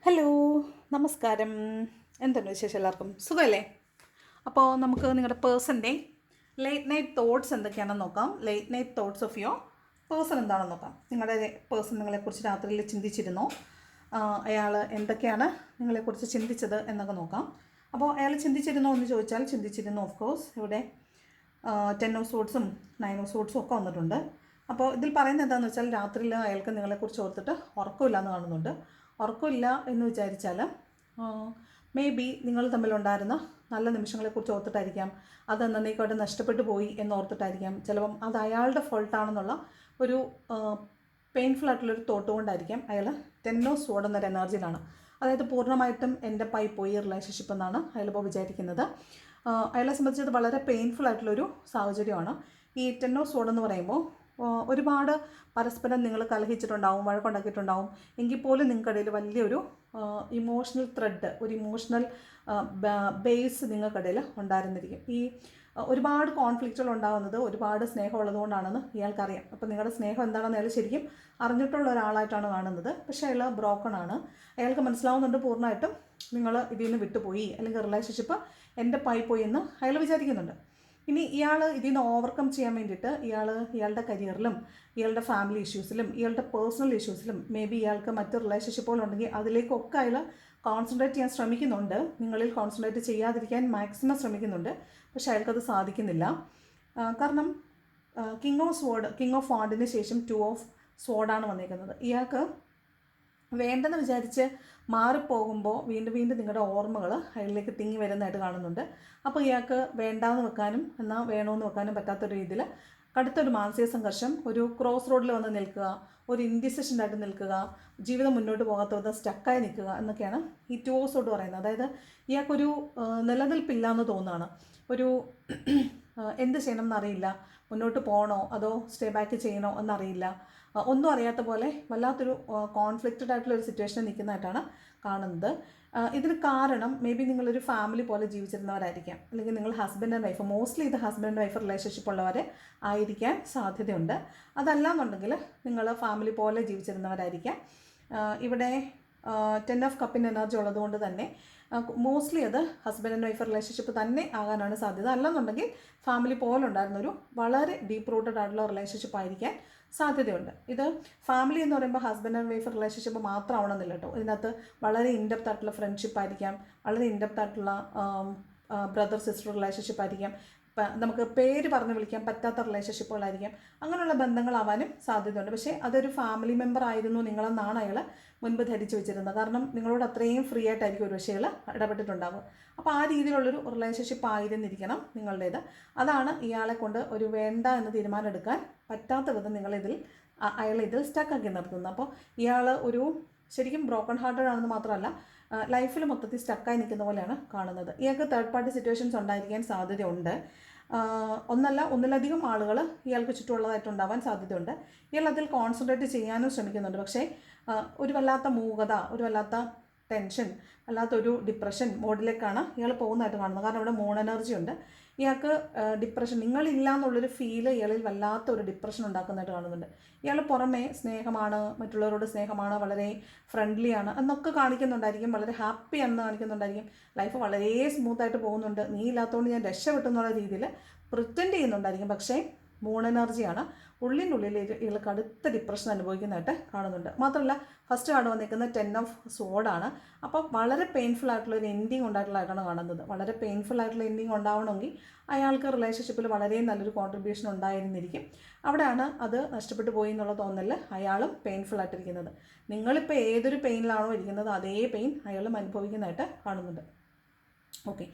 Hello, നമസ്കാരം. എന്തുണ്ട് വിശേഷം? എല്ലാവർക്കും സുഖമല്ലേ? അപ്പോൾ നമുക്ക് നിങ്ങളുടെ പേഴ്സൻ്റെ ലേറ്റ് നൈറ്റ് തോട്ട്സ് എന്തൊക്കെയാണെന്ന് നോക്കാം. Late night thoughts of your person എന്താണെന്ന് നോക്കാം. നിങ്ങളുടെ പേഴ്സൺ നിങ്ങളെക്കുറിച്ച് രാത്രിയിൽ ചിന്തിച്ചിരുന്നോ? അയാൾ എന്തൊക്കെയാണ് നിങ്ങളെക്കുറിച്ച് ചിന്തിച്ചത് എന്നൊക്കെ നോക്കാം. അപ്പോൾ അയാൾ ചിന്തിച്ചിരുന്നോ എന്ന് ചോദിച്ചാൽ ചിന്തിച്ചിരുന്നു. ഓഫ് കോഴ്സ് ഇവിടെ 10 ഓഫ് സോഡ്സും 9 ഓഫ് സോഡ്സും ഒക്കെ വന്നിട്ടുണ്ട്. അപ്പോൾ ഇതിൽ പറയുന്നത് എന്താണെന്ന് വെച്ചാൽ രാത്രിയിൽ അയാൾക്ക് നിങ്ങളെക്കുറിച്ച് ഓർത്തിട്ട് ഉറക്കമില്ല എന്ന് കാണുന്നുണ്ട്. ഉറക്കമില്ല എന്ന് വിചാരിച്ചാൽ മേ ബി നിങ്ങൾ തമ്മിലുണ്ടായിരുന്ന നല്ല നിമിഷങ്ങളെക്കുറിച്ച് ഓർത്തിട്ടായിരിക്കാം. അത് എന്നേക്കായിട്ട് നഷ്ടപ്പെട്ടു പോയി എന്നോർത്തിട്ടായിരിക്കാം. ചിലപ്പം അത് അയാളുടെ ഫോൾട്ടാണെന്നുള്ള ഒരു പെയിൻഫുൾ ആയിട്ടുള്ളൊരു തോട്ട് കൊണ്ടായിരിക്കാം അയാൾ 10 ഓഫ് സോഡ് എന്നൊരു എനർജിയിലാണ്. അതായത് പൂർണ്ണമായിട്ടും എൻ്റെ പൈ പോയി റിലേഷൻഷിപ്പ് എന്നാണ് അയാളിപ്പോൾ വിചാരിക്കുന്നത്. അയാളെ സംബന്ധിച്ചത് വളരെ പെയിൻഫുൾ ആയിട്ടുള്ളൊരു സാഹചര്യമാണ്. ഈ 10 ഓഫ് സോഡ് എന്ന് പറയുമ്പോൾ ഒരുപാട് പരസ്പരം നിങ്ങൾ കലഹിച്ചിട്ടുണ്ടാവും, വഴക്കുണ്ടാക്കിയിട്ടുണ്ടാവും. എങ്കിൽ പോലും നിങ്ങൾക്കിടയിൽ വലിയൊരു ഇമോഷണൽ ത്രെഡ്, ഒരു ഇമോഷണൽ ബേസ് നിങ്ങൾക്കിടയിൽ ഉണ്ടായിരുന്നിരിക്കും. ഈ ഒരുപാട് കോൺഫ്ലിക്റ്റുകൾ ഉണ്ടാകുന്നത് ഒരുപാട് സ്നേഹം ഉള്ളതുകൊണ്ടാണെന്ന് ഇയാൾക്കറിയാം. അപ്പോൾ നിങ്ങളുടെ സ്നേഹം എന്താണെന്ന് അയാൾ ശരിക്കും അറിഞ്ഞിട്ടുള്ള ഒരാളായിട്ടാണ് കാണുന്നത്. പക്ഷേ അയാൾ ബ്രോക്കൺ ആണ്. അയാൾക്ക് മനസ്സിലാവുന്നുണ്ട് പൂർണ്ണമായിട്ടും നിങ്ങൾ ഇതിൽ നിന്ന് വിട്ടുപോയി, അല്ലെങ്കിൽ റിലേഷൻഷിപ്പ് എൻ്റെ പൈ പോയി എന്ന് അയാൾ വിചാരിക്കുന്നുണ്ട്. ഇനി ഇയാൾ ഇതിൽ നിന്ന് ഓവർകം ചെയ്യാൻ വേണ്ടിയിട്ട് ഇയാളുടെ കരിയറിലും ഇയാളുടെ ഫാമിലി ഇഷ്യൂസിലും ഇയാളുടെ പേഴ്സണൽ ഇഷ്യൂസിലും മേ ബി ഇയാൾക്ക് മറ്റ് റിലേഷൻഷിപ്പുകളുണ്ടെങ്കിൽ അതിലേക്കൊക്കെ അയാൾ കോൺസെൻട്രേറ്റ് ചെയ്യാൻ ശ്രമിക്കുന്നുണ്ട്. നിങ്ങളിൽ കോൺസെൻട്രേറ്റ് ചെയ്യാതിരിക്കാൻ മാക്സിമം ശ്രമിക്കുന്നുണ്ട്. പക്ഷേ അയാൾക്കത് സാധിക്കുന്നില്ല. കാരണം കിങ് ഓഫ് വാണ്ടിന് ശേഷം 2 ഓഫ് സ്വോർഡാണ് വന്നിരിക്കുന്നത്. ഇയാൾക്ക് വേണ്ടെന്ന് വിചാരിച്ച് മാറിപ്പോകുമ്പോൾ വീണ്ടും നിങ്ങളുടെ ഓർമ്മകൾ അയാളിലേക്ക് തിങ്ങി വരുന്നതായിട്ട് കാണുന്നുണ്ട്. അപ്പോൾ ഇയാൾക്ക് വേണ്ടാന്ന് വെക്കാനും എന്നാൽ വേണമെന്ന് വെക്കാനും പറ്റാത്തൊരു രീതിയിൽ കടുത്തൊരു മാനസിക സംഘർഷം, ഒരു ക്രോസ് റോഡിൽ വന്ന് നിൽക്കുക, ഒരു ഇൻഡിസിഷനായിട്ട് നിൽക്കുക, ജീവിതം മുന്നോട്ട് പോകാത്ത വിധം സ്റ്റക്കായി നിൽക്കുക എന്നൊക്കെയാണ് ഈ 2 ഓഫ് സോഡ് പറയുന്നത്. അതായത് ഇയാൾക്കൊരു നിലനിൽപ്പില്ല എന്ന് തോന്നുകയാണ്. ഒരു എന്ത് ചെയ്യണം എന്നറിയില്ല, മുന്നോട്ട് പോകണോ അതോ സ്റ്റേ ബാക്ക് ചെയ്യണോ എന്നറിയില്ല, ഒന്നും അറിയാത്ത പോലെ വല്ലാത്തൊരു കോൺഫ്ലിക്റ്റഡ് ആയിട്ടുള്ളൊരു സിറ്റുവേഷനിൽ നിൽക്കുന്നതായിട്ടാണ് കാണുന്നത്. ഇതിന് കാരണം മേ ബി നിങ്ങളൊരു ഫാമിലി പോലെ ജീവിച്ചിരുന്നവരായിരിക്കാം, അല്ലെങ്കിൽ നിങ്ങൾ ഹസ്ബൻഡ് ആൻഡ് വൈഫ്, മോസ്റ്റ്ലി ഇത് ഹസ്ബൻഡ് ആൻഡ് വൈഫ് റിലേഷൻഷിപ്പ് ഉള്ളവരെ ആയിരിക്കാൻ സാധ്യതയുണ്ട്. അതല്ലാന്നുണ്ടെങ്കിൽ നിങ്ങൾ ഫാമിലി പോലെ ജീവിച്ചിരുന്നവരായിരിക്കാം. ഇവിടെ 10 ഓഫ് കപ്പിൻ്റെ എനർജി ഉള്ളതുകൊണ്ട് തന്നെ മോസ്റ്റ്ലി അത് ഹസ്ബൻഡ് ആൻഡ് വൈഫ് റിലേഷൻഷിപ്പ് തന്നെ ആകാനാണ് സാധ്യത. അല്ലെന്നുണ്ടെങ്കിൽ ഫാമിലി പോലെ ഉണ്ടായിരുന്നൊരു വളരെ ഡീപ്പ് റൂട്ടഡ് ആയിട്ടുള്ള റിലേഷൻഷിപ്പ് ആയിരിക്കാൻ സാധ്യതയുണ്ട്. ഇത് ഫാമിലി എന്ന് പറയുമ്പോൾ ഹസ്ബൻഡ് ആൻഡ് വൈഫ് റിലേഷൻഷിപ്പ് മാത്രമാവണമെന്നില്ല കേട്ടോ. ഇതിനകത്ത് വളരെ ഇൻഡെപ്ത് ആയിട്ടുള്ള ഫ്രണ്ട്ഷിപ്പ് ആയിരിക്കാം, വളരെ ഇൻഡെപ്ത് ആയിട്ടുള്ള ബ്രദർ സിസ്റ്റർ റിലേഷൻഷിപ്പ് ആയിരിക്കാം, നമുക്ക് പേര് പറഞ്ഞ് വിളിക്കാൻ പറ്റാത്ത റിലേഷൻഷിപ്പുകളായിരിക്കാം. അങ്ങനെയുള്ള ബന്ധങ്ങളാവാനും സാധ്യതയുണ്ട്. പക്ഷേ അതൊരു ഫാമിലി മെമ്പർ ആയിരുന്നു നിങ്ങളെന്നാണ് അയാൾ മുൻപ് ധരിച്ചു വെച്ചിരുന്നത്. കാരണം നിങ്ങളോട് അത്രയും ഫ്രീ ആയിട്ടായിരിക്കും ഒരു പക്ഷേ അയാൾ ഇടപെട്ടിട്ടുണ്ടാവുക. അപ്പോൾ ആ രീതിയിലുള്ളൊരു റിലേഷൻഷിപ്പ് ആയിരുന്നിരിക്കണം നിങ്ങളുടേത്. അതാണ് ഇയാളെ കൊണ്ട് ഒരു വേണ്ട എന്ന് തീരുമാനം എടുക്കാൻ പറ്റാത്ത വിധം അയാളെ ഇതിൽ സ്റ്റക്കാക്കി നിർത്തുന്നത്. അപ്പോൾ ഇയാൾ ഒരു ശരിക്കും ബ്രോക്കൺ ഹാർട്ടഡ് ആണെന്ന് മാത്രമല്ല ലൈഫിൽ മൊത്തത്തിൽ സ്റ്റക്കായി നിൽക്കുന്ന പോലെയാണ് കാണുന്നത്. ഇയാൾക്ക് തേർഡ് പാർട്ടി സിറ്റുവേഷൻസ് ഉണ്ടായിരിക്കാൻ സാധ്യതയുണ്ട്. ഒന്നിലധികം ആളുകൾ ഇയാൾക്ക് ചുറ്റുമുള്ളതായിട്ടുണ്ടാവാൻ സാധ്യതയുണ്ട്. ഇയാൾ അതിൽ കോൺസെൻട്രേറ്റ് ചെയ്യാനും ശ്രമിക്കുന്നുണ്ട്. പക്ഷേ ഒരു വല്ലാത്ത മൂകത, ഒരു വല്ലാത്ത ടെൻഷൻ, വല്ലാത്തൊരു ഡിപ്രഷൻ മോഡിലേക്കാണ് ഇയാൾ പോകുന്നതായിട്ട് കാണുന്നത്. കാരണം ഇവിടെ മൂൺ എനർജി ഉണ്ട്. ഇയാൾക്ക് ഡിപ്രഷൻ, നിങ്ങളില്ല എന്നുള്ളൊരു ഫീല് ഇയാളിൽ വല്ലാത്തൊരു ഡിപ്രഷൻ ഉണ്ടാക്കുന്നതായിട്ട് കാണുന്നുണ്ട്. ഇയാൾ പുറമേ സ്നേഹമാണ്, മറ്റുള്ളവരോട് സ്നേഹമാണ്, വളരെ ഫ്രണ്ട്ലിയാണ് എന്നൊക്കെ കാണിക്കുന്നുണ്ടായിരിക്കും, വളരെ ഹാപ്പി ആണെന്ന് കാണിക്കുന്നുണ്ടായിരിക്കും, ലൈഫ് വളരെ സ്മൂത്തായിട്ട് പോകുന്നുണ്ട്, നീ ഇല്ലാത്തതുകൊണ്ട് ഞാൻ രക്ഷപ്പെട്ടു എന്നുള്ള രീതിയിൽ പ്രിറ്റൻഡ് ചെയ്യുന്നുണ്ടായിരിക്കും. പക്ഷേ മൂൺ എനർജിയാണ്. ഉള്ളിനുള്ളിൽ ഇയാൾ കടുത്ത ഡിപ്രഷൻ അനുഭവിക്കുന്നതായിട്ട് കാണുന്നുണ്ട്. മാത്രമല്ല ഫസ്റ്റ് കാർഡ് വന്നിരിക്കുന്നത് 10 ഓഫ് സോഡാണ്. അപ്പോൾ വളരെ പെയിൻഫുൾ ആയിട്ടുള്ളൊരു എൻഡിങ് ഉണ്ടായിട്ടുള്ളതായിട്ടാണ് കാണുന്നത്. വളരെ പെയിൻഫുൾ ആയിട്ടുള്ള എൻഡിങ് ഉണ്ടാവണമെങ്കിൽ അയാൾക്ക് റിലേഷൻഷിപ്പിൽ വളരെ നല്ലൊരു കോൺട്രിബ്യൂഷൻ ഉണ്ടായിരുന്നിരിക്കും. അവിടെയാണ് അത് നഷ്ടപ്പെട്ടു പോയി എന്നുള്ള തോന്നലിൽ അയാളും പെയിൻഫുൾ ആയിട്ടിരിക്കുന്നത്. നിങ്ങളിപ്പോൾ ഏതൊരു പെയിനിലാണോ ഇരിക്കുന്നത് അതേ പെയിൻ അയാളും അനുഭവിക്കുന്നതായിട്ട് കാണുന്നുണ്ട്. ഓക്കെ,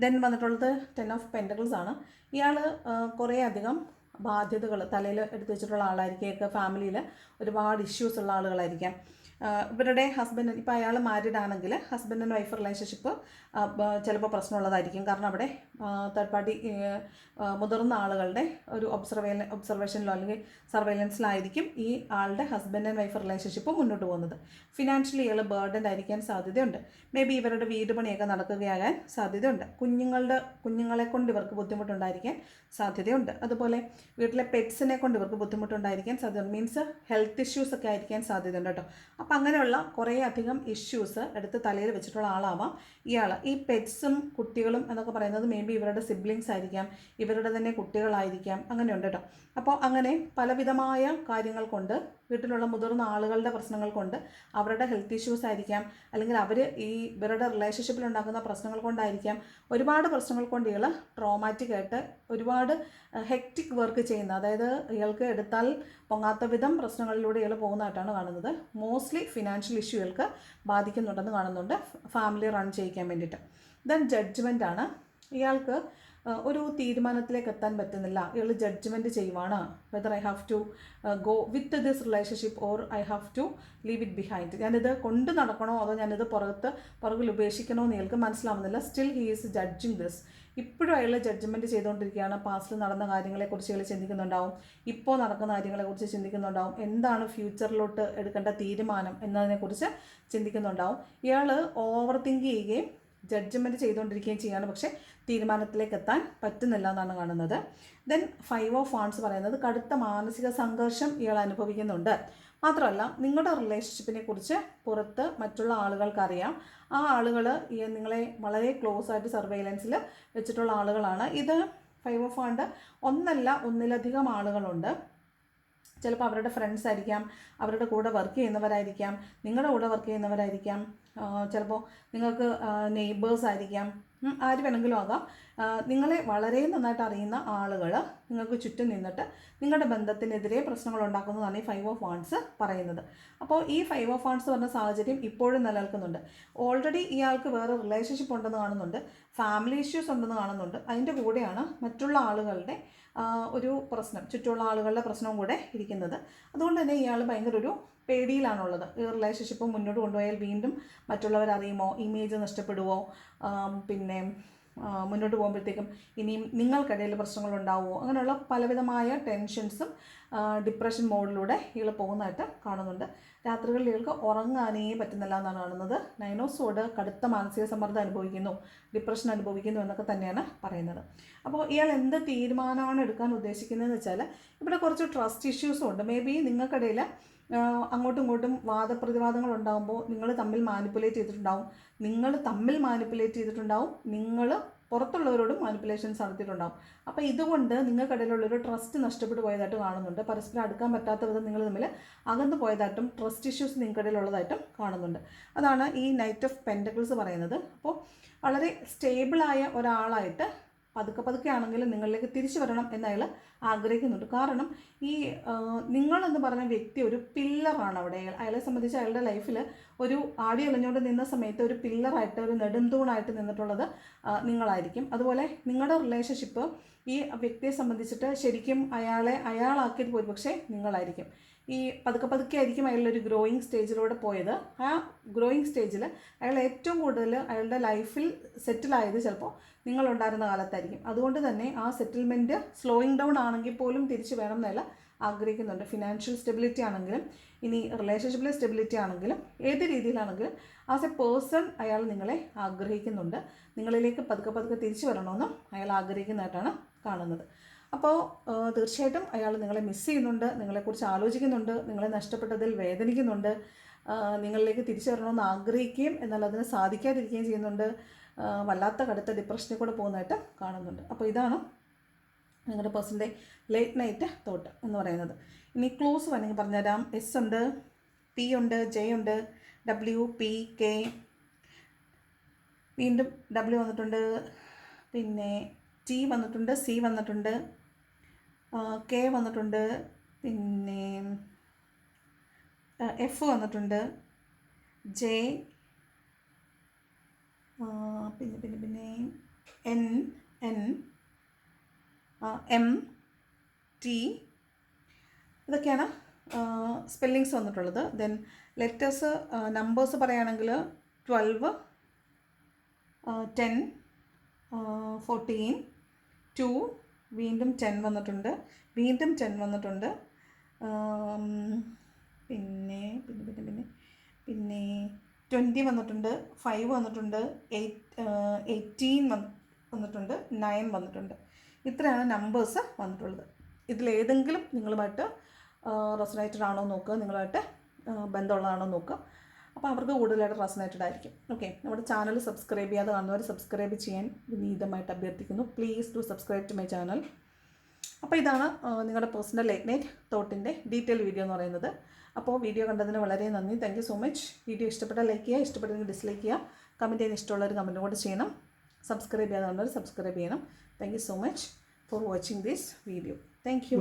ദെൻ വന്നിട്ടുള്ളത് 10 ഓഫ് പെൻറ്റക്കിൾസ് ആണ്. ഇയാൾ കുറേ അധികം ബാധ്യതകൾ തലയിൽ എടുത്തു വെച്ചിട്ടുള്ള ആളായിരിക്കും. ഫാമിലിയിൽ ഒരുപാട് ഇഷ്യൂസ് ഉള്ള ആളുകളായിരിക്കാം. ഇവരുടെ ഹസ്ബൻഡ്, ഇപ്പോൾ അയാൾ മാരീഡ് ആണെങ്കിൽ ഹസ്ബൻഡ് ആൻഡ് വൈഫ് റിലേഷൻഷിപ്പ് ചിലപ്പോൾ പ്രശ്നമുള്ളതായിരിക്കും. കാരണം അവിടെ തേർഡ് പാർട്ടി മുതിർന്ന ആളുകളുടെ ഒരു ഒബ്സർവേഷനിലോ അല്ലെങ്കിൽ സർവൈലൻസിലായിരിക്കും ഈ ആളുടെ ഹസ്ബൻഡ് ആൻഡ് വൈഫ് റിലേഷൻഷിപ്പ് മുന്നോട്ട് പോകുന്നത്. ഫിനാൻഷ്യലി ഇയാൾ ബേർഡൻ ആയിരിക്കാൻ സാധ്യതയുണ്ട്. മേ ബി ഇവരുടെ വീട് പണിയൊക്കെ നടക്കുകയാകാൻ സാധ്യതയുണ്ട്. കുഞ്ഞുങ്ങളെ കൊണ്ട് ഇവർക്ക് ബുദ്ധിമുട്ടുണ്ടായിരിക്കാൻ സാധ്യതയുണ്ട്. അതുപോലെ വീട്ടിലെ പെറ്റ്സിനെ കൊണ്ട് ഇവർക്ക് ബുദ്ധിമുട്ടുണ്ടായിരിക്കാൻ സാധ്യതയുണ്ട്. മീൻസ് ഹെൽത്ത് ഇഷ്യൂസ് ഒക്കെ ആയിരിക്കാൻ സാധ്യതയുണ്ട് കേട്ടോ. അപ്പോൾ അങ്ങനെയുള്ള കുറേ അധികം ഇഷ്യൂസ് എടുത്ത് തലയിൽ വെച്ചിട്ടുള്ള ആളാവാം ഇയാൾ. ഈ പെറ്റ്സും കുട്ടികളും എന്നൊക്കെ പറയുന്നത് മേ ബി ഇവരുടെ സിബ്ലിങ്സ് ആയിരിക്കാം, ഇവരുടെ തന്നെ കുട്ടികളായിരിക്കാം, അങ്ങനെയുണ്ട് കേട്ടോ. അപ്പോൾ അങ്ങനെ പലവിധമായ കാര്യങ്ങൾ കൊണ്ട്, വീട്ടിലുള്ള മുതിർന്ന ആളുകളുടെ പ്രശ്നങ്ങൾ കൊണ്ട്, അവരുടെ ഹെൽത്ത് ഇഷ്യൂസ് ആയിരിക്കാം, അല്ലെങ്കിൽ അവർ ഇവരുടെ റിലേഷൻഷിപ്പിൽ ഉണ്ടാക്കുന്ന പ്രശ്നങ്ങൾ കൊണ്ടായിരിക്കാം, ഒരുപാട് പ്രശ്നങ്ങൾ കൊണ്ട് ഇയാൾ ട്രോമാറ്റിക് ആയിട്ട് ഒരുപാട് ഹെക്റ്റിക് വർക്ക് ചെയ്യുന്ന, അതായത് ഇയാൾക്ക് എടുത്താൽ പൊങ്ങാത്ത വിധം പ്രശ്നങ്ങളിലൂടെ ഇയാൾ പോകുന്നതായിട്ടാണ് കാണുന്നത്. മോസ്റ്റ്ലി ഫിനാൻഷ്യൽ ഇഷ്യൂ ഇയാൾക്ക് ബാധിക്കുന്നുണ്ടെന്ന് കാണുന്നുണ്ട്, ഫാമിലി റൺ ചെയ്യിക്കാൻ വേണ്ടിയിട്ട്. ദെൻ ജഡ്ജ്മെൻ്റ് ആണ്. ഇയാൾക്ക് ഒരു തീരുമാനത്തിലേക്ക് എത്താൻ പറ്റുന്നില്ല. ഇയാൾ ജഡ്ജ്മെൻറ്റ് ചെയ്യുവാണ്, whether I have to go with this relationship or I have to leave it behind. ഞാനിത് കൊണ്ട് നടക്കണോ അതോ ഞാനിത് പുറകിൽ ഉപേക്ഷിക്കണോ എന്ന് ഇയാൾക്ക് മനസ്സിലാവുന്നില്ല. Still he is judging this. ഇപ്പോഴും അയാൾ ജഡ്ജ്മെൻറ്റ് ചെയ്തുകൊണ്ടിരിക്കുകയാണ്. പാസ്റ്റിൽ നടന്ന കാര്യങ്ങളെക്കുറിച്ച് അയാൾ ചിന്തിക്കുന്നുണ്ടാവും, ഇപ്പോൾ നടക്കുന്ന കാര്യങ്ങളെക്കുറിച്ച് ചിന്തിക്കുന്നുണ്ടാവും, എന്താണ് ഫ്യൂച്ചറിലോട്ട് എടുക്കേണ്ട തീരുമാനം എന്നതിനെക്കുറിച്ച് ചിന്തിക്കുന്നുണ്ടാവും. ഇയാൾ ഓവർ തിങ്ക് ചെയ്യുകയും ജഡ്ജ്മെൻറ്റ് ചെയ്തുകൊണ്ടിരിക്കുകയും ചെയ്യുകയാണ്, പക്ഷേ തീരുമാനത്തിലേക്ക് എത്താൻ പറ്റുന്നില്ല എന്നാണ് കാണുന്നത്. ദെൻ 5 ഓഫ് വാണ്ട്സ് പറയുന്നത് കടുത്ത മാനസിക സംഘർഷം ഇയാൾ അനുഭവിക്കുന്നുണ്ട്. മാത്രമല്ല നിങ്ങളുടെ റിലേഷൻഷിപ്പിനെ കുറിച്ച് പുറത്ത് മറ്റുള്ള ആളുകൾക്കറിയാം. ആ ആളുകൾ നിങ്ങളെ വളരെ ക്ലോസ് ആയിട്ട് സർവൈലൻസിൽ വെച്ചിട്ടുള്ള ആളുകളാണ്. ഇത് 5 ഓഫ് വാണ്ട് ഒന്നല്ല ഒന്നിലധികം ആളുകളുണ്ട്. ചിലപ്പോൾ അവരുടെ ഫ്രണ്ട്സ് ആയിരിക്കാം, അവരുടെ കൂടെ വർക്ക് ചെയ്യുന്നവരായിരിക്കാം, നിങ്ങളുടെ കൂടെ വർക്ക് ചെയ്യുന്നവരായിരിക്കാം, ചിലപ്പോൾ നിങ്ങൾക്ക് നെയ്ബേഴ്സ് ആയിരിക്കാം, ആര് വേണമെങ്കിലും ആകാം. നിങ്ങളെ വളരെ നന്നായിട്ട് അറിയുന്ന ആളുകൾ നിങ്ങൾക്ക് ചുറ്റും നിന്നിട്ട് നിങ്ങളുടെ ബന്ധത്തിനെതിരെ പ്രശ്നങ്ങൾ ഉണ്ടാക്കുന്നതാണ് ഈ 5 ഓഫ് വാണ്ട്സ് പറയുന്നത്. അപ്പോൾ ഈ 5 ഓഫ് വാണ്ട്സ് പറഞ്ഞ സാഹചര്യം ഇപ്പോഴും നിലനിൽക്കുന്നുണ്ട്. ഓൾറെഡി ഇയാൾക്ക് വേറെ റിലേഷൻഷിപ്പ് ഉണ്ടെന്ന് കാണുന്നുണ്ട്, ഫാമിലി ഇഷ്യൂസ് ഉണ്ടെന്ന് കാണുന്നുണ്ട്. അതിൻ്റെ കൂടെയാണ് മറ്റുള്ള ആളുകളുടെ ഒരു പ്രശ്നം, ചുറ്റുമുള്ള ആളുകളുടെ പ്രശ്നവും കൂടെ ഇരിക്കുന്നത്. അതുകൊണ്ട് തന്നെ ഇയാൾ ഭയങ്കര ഒരു പേടിയിലാണുള്ളത്. ഈ റിലേഷൻഷിപ്പ് മുന്നോട്ട് കൊണ്ടുപോയാൽ വീണ്ടും മറ്റുള്ളവരറിയുമോ, ഇമേജ് നഷ്ടപ്പെടുമോ, പിന്നെ മുന്നോട്ട് പോകുമ്പോഴത്തേക്കും ഇനിയും നിങ്ങൾക്കിടയിൽ പ്രശ്നങ്ങളുണ്ടാവുമോ, അങ്ങനെയുള്ള പലവിധമായ ടെൻഷൻസും ഡിപ്രഷൻ മോഡിലൂടെ ഇയാൾ പോകുന്നതായിട്ട് കാണുന്നുണ്ട്. രാത്രികളിൽ ഇയാൾക്ക് ഉറങ്ങാനേ പറ്റുന്നില്ല എന്നാണ് കാണുന്നത്. 9 ഓഫ് സോഡ് കടുത്ത മാനസിക സമ്മർദ്ദം അനുഭവിക്കുന്നു, ഡിപ്രഷൻ അനുഭവിക്കുന്നു എന്നൊക്കെ തന്നെയാണ് പറയുന്നത്. അപ്പോൾ ഇയാൾ എന്ത് തീരുമാനമാണ് എടുക്കാൻ ഉദ്ദേശിക്കുന്നതെന്ന് വെച്ചാൽ ഇവിടെ കുറച്ച് ട്രസ്റ്റ് ഇഷ്യൂസും ഉണ്ട്. മേ ബി നിങ്ങൾക്കിടയിൽ അങ്ങോട്ടും ഇങ്ങോട്ടും വാദപ്രതിവാദങ്ങൾ ഉണ്ടാകുമ്പോൾ നിങ്ങൾ തമ്മിൽ മാനിപ്പുലേറ്റ് ചെയ്തിട്ടുണ്ടാവും, നിങ്ങൾ പുറത്തുള്ളവരോടും മാനിപ്പുലേഷൻസ് നടത്തിയിട്ടുണ്ടാവും. അപ്പോൾ ഇതുകൊണ്ട് നിങ്ങൾക്കിടയിലുള്ളൊരു ട്രസ്റ്റ് നഷ്ടപ്പെട്ടു പോയതായിട്ട് കാണുന്നുണ്ട്. പരസ്പരം അടുക്കാൻ പറ്റാത്ത വിധം നിങ്ങൾ തമ്മിൽ അകന്നു പോയതായിട്ടും ട്രസ്റ്റ് ഇഷ്യൂസ് നിങ്ങൾക്കിടയിലുള്ളതായിട്ടും കാണുന്നുണ്ട്. അതാണ് ഈ നൈറ്റ് ഓഫ് പെൻറ്റക്കിൾസ് പറയുന്നത്. അപ്പോൾ വളരെ സ്റ്റേബിളായ ഒരാളായിട്ട് പതുക്കെ ആണെങ്കിലും നിങ്ങളിലേക്ക് തിരിച്ചു വരണം എന്ന് അയാൾ ആഗ്രഹിക്കുന്നുണ്ട്. കാരണം ഈ നിങ്ങളെന്ന് പറഞ്ഞ വ്യക്തി ഒരു പില്ലറാണ് അവിടെ. അയാളെ സംബന്ധിച്ച് അയാളുടെ ലൈഫിൽ ഒരു ആടി അലഞ്ഞുകൊണ്ട് നിന്ന സമയത്ത് ഒരു പില്ലറായിട്ട്, ഒരു നെടുംതൂണായിട്ട് നിന്നിട്ടുള്ളത് നിങ്ങളായിരിക്കും. അതുപോലെ നിങ്ങളുടെ റിലേഷൻഷിപ്പ് ഈ വ്യക്തിയെ സംബന്ധിച്ചിട്ട് ശരിക്കും അയാളാക്കിയത് പോയി പക്ഷേ നിങ്ങളായിരിക്കും. ഈ പതുക്കെ ആയിരിക്കും അയാളൊരു ഗ്രോയിങ് സ്റ്റേജിലൂടെ പോയത്. ആ ഗ്രോയിങ് സ്റ്റേജിൽ അയാൾ ഏറ്റവും കൂടുതൽ അയാളുടെ ലൈഫിൽ സെറ്റിലായത് ചിലപ്പോൾ നിങ്ങളുണ്ടായിരുന്ന കാലത്തായിരിക്കും. അതുകൊണ്ട് തന്നെ ആ സെറ്റിൽമെൻറ്റ് സ്ലോയിങ് ഡൗൺ ആണെങ്കിൽ പോലും തിരിച്ചു വേണം എന്നല്ല ആഗ്രഹിക്കുന്നുണ്ട്. ഫിനാൻഷ്യൽ സ്റ്റെബിലിറ്റി ആണെങ്കിലും ഇനി റിലേഷൻഷിപ്പിലെ സ്റ്റെബിലിറ്റി ആണെങ്കിലും ഏത് രീതിയിലാണെങ്കിലും ആസ് എ പേഴ്സൺ അയാൾ നിങ്ങളെ ആഗ്രഹിക്കുന്നുണ്ട്. നിങ്ങളിലേക്ക് പതുക്കെ തിരിച്ചു വരണമെന്നും അയാൾ ആഗ്രഹിക്കുന്നതായിട്ടാണ് കാണുന്നത്. അപ്പോൾ തീർച്ചയായിട്ടും അയാൾ നിങ്ങളെ മിസ് ചെയ്യുന്നുണ്ട്, നിങ്ങളെക്കുറിച്ച് ആലോചിക്കുന്നുണ്ട്, നിങ്ങളെ നഷ്ടപ്പെട്ടതിൽ വേദനിക്കുന്നുണ്ട്, നിങ്ങളിലേക്ക് തിരിച്ചു വരണമെന്ന് ആഗ്രഹിക്കുകയും എന്നാൽ അതിന് സാധിക്കാതിരിക്കുകയും ചെയ്യുന്നുണ്ട്. വല്ലാത്ത കടുത്ത ഡിപ്രഷനിൽ കൂടെ പോകുന്നതായിട്ട് കാണുന്നുണ്ട്. അപ്പോൾ ഇതാണ് നിങ്ങളുടെ പേഴ്സൻ്റെ ലേറ്റ് നൈറ്റ് തോട്ട് എന്ന് പറയുന്നത്. ഇനി ക്ലൂസ് വേണമെങ്കിൽ പറഞ്ഞുതരാം. എസ് ഉണ്ട്, ടി ഉണ്ട്, ജെ ഉണ്ട്, WPK, വീണ്ടും W വന്നിട്ടുണ്ട്, പിന്നെ T വന്നിട്ടുണ്ട്, C വന്നിട്ടുണ്ട്, K വന്നിട്ടുണ്ട്, പിന്നെ F വന്നിട്ടുണ്ട്, J, പിന്നെ N, M, T, ഇതൊക്കെയാണ് സ്പെല്ലിങ്സ് വന്നിട്ടുള്ളത്. ദെൻ ലെറ്റേഴ്സ് നമ്പേഴ്സ് പറയുകയാണെങ്കിൽ 12, 10, 14, 2, വീണ്ടും 10 വന്നിട്ടുണ്ട്, വീണ്ടും 10 വന്നിട്ടുണ്ട്. പിന്നെ പിന്നെ പിന്നെ പിന്നെ പിന്നെ 20 വന്നിട്ടുണ്ട്, 5 വന്നിട്ടുണ്ട്, 18 വന്നിട്ടുണ്ട്, 9 വന്നിട്ടുണ്ട്. ഇത്രയാണ് നമ്പേഴ്സ് വന്നിട്ടുള്ളത്. ഇതിലേതെങ്കിലും നിങ്ങളുമായിട്ട് റെസൊനേറ്റഡ് ആണോ നോക്കുക, നിങ്ങളുമായിട്ട് ബന്ധമുള്ളതാണോ നോക്കുക. അപ്പോൾ അവർക്ക് കൂടുതലായിട്ട് റെസൊനേറ്റഡ് ആയിരിക്കും. ഓക്കെ, നമ്മുടെ ചാനൽ സബ്സ്ക്രൈബ് ചെയ്യാതെ കാണുന്നവർ സബ്സ്ക്രൈബ് ചെയ്യാൻ വിനീതമായിട്ട് അഭ്യർത്ഥിക്കുന്നു. Please do subscribe to my channel. അപ്പോൾ ഇതാണ് നിങ്ങളുടെ പേഴ്സണൽ ലേറ്റ് നൈറ്റ് തോട്ടിൻ്റെ ഡീറ്റെയിൽ വീഡിയോ എന്ന് പറയുന്നത്. അപ്പോൾ വീഡിയോ കണ്ടതിന് വളരെ നന്ദി. Thank you so much. Video ഇഷ്ടപ്പെട്ടാൽ ലൈക്ക് ചെയ്യുക, ഇഷ്ടപ്പെട്ടെങ്കിൽ ഡിസ്ലൈക്ക് ചെയ്യുക, കമൻറ്റ് ചെയ്യാൻ ഇഷ്ടമുള്ളവർ കമൻറ്റ് കൂടെ ചെയ്യണം. സബ്സ്ക്രൈബ് ചെയ്യാതെ കാണുന്നവർ സബ്സ്ക്രൈബ് ചെയ്യണം. Thank you so much for watching this video. Thank you.